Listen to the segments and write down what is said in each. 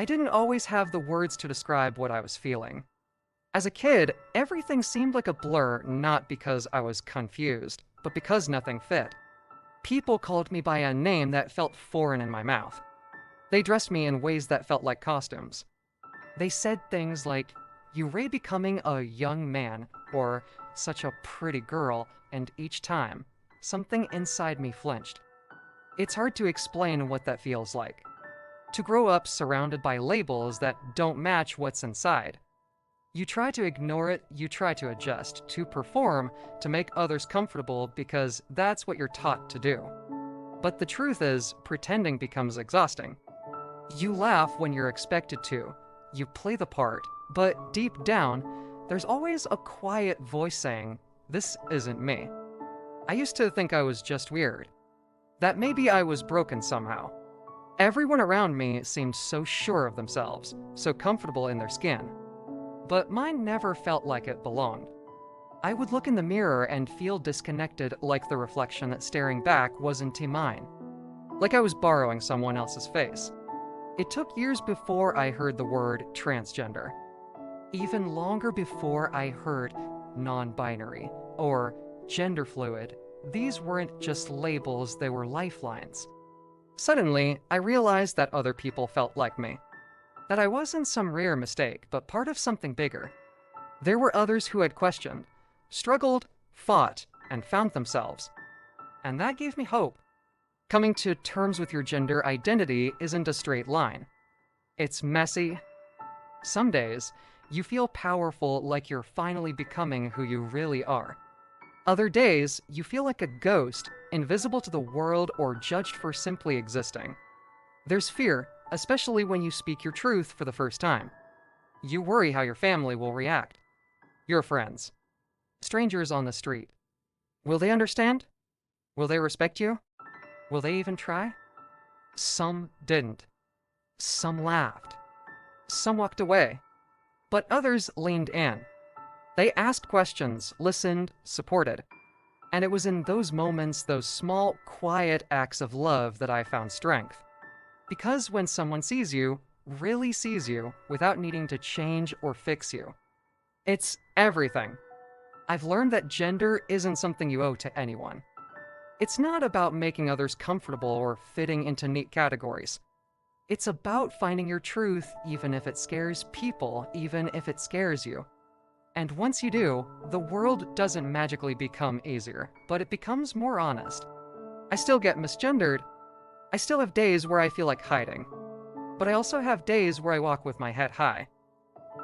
I didn't always have the words to describe what I was feeling. As a kid, everything seemed like a blur, not because I was confused, but because nothing fit. People called me by a name that felt foreign in my mouth. They dressed me in ways that felt like costumes. They said things like, "You ray becoming a young man," or "such a pretty girl," and each time, something inside me flinched. It's hard to explain what that feels like. To grow up surrounded by labels that don't match what's inside. You try to ignore it, you try to adjust, to perform, to make others comfortable because that's what you're taught to do. But the truth is, pretending becomes exhausting. You laugh when you're expected to, you play the part, but deep down, there's always a quiet voice saying, "This isn't me." I used to think I was just weird, that maybe I was broken somehow. Everyone around me seemed so sure of themselves, so comfortable in their skin. But mine never felt like it belonged. I would look in the mirror and feel disconnected, like the reflection that staring back wasn't mine. Like I was borrowing someone else's face. It took years before I heard the word transgender. Even longer before I heard non-binary or gender fluid. These weren't just labels, they were lifelines. Suddenly, I realized that other people felt like me. That I wasn't some rare mistake, but part of something bigger. There were others who had questioned, struggled, fought, and found themselves. And that gave me hope. Coming to terms with your gender identity isn't a straight line. It's messy. Some days, you feel powerful, like you're finally becoming who you really are. Other days, you feel like a ghost, invisible to the world or judged for simply existing. There's fear, especially when you speak your truth for the first time. You worry how your family will react. Your friends. Strangers on the street. Will they understand? Will they respect you? Will they even try? Some didn't. Some laughed. Some walked away. But others leaned in. They asked questions, listened, supported. And it was in those moments, those small, quiet acts of love that I found strength. Because when someone sees you, really sees you, without needing to change or fix you, it's everything. I've learned that gender isn't something you owe to anyone. It's not about making others comfortable or fitting into neat categories. It's about finding your truth, even if it scares people, even if it scares you. And once you do, the world doesn't magically become easier, but it becomes more honest. I still get misgendered. I still have days where I feel like hiding. But I also have days where I walk with my head high.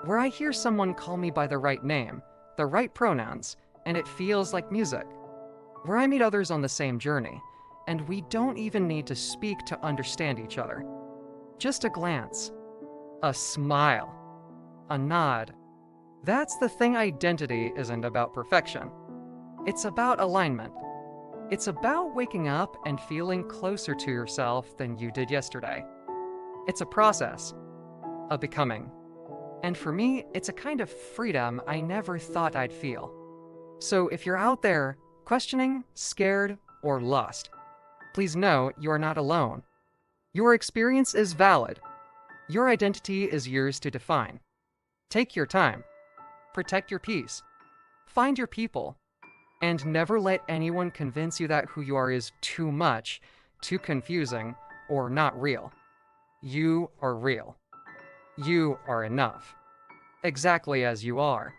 Where I hear someone call me by the right name, the right pronouns, and it feels like music. Where I meet others on the same journey, and we don't even need to speak to understand each other. Just a glance, a smile, a nod. That's the thing. Identity isn't about perfection. It's about alignment. It's about waking up and feeling closer to yourself than you did yesterday. It's a process, a becoming. And for me, it's a kind of freedom I never thought I'd feel. So if you're out there, questioning, scared, or lost, please know you are not alone. Your experience is valid. Your identity is yours to define. Take your time. Protect your peace. Find your people. And never let anyone convince you that who you are is too much, too confusing, or not real. You are real. You are enough. Exactly as you are.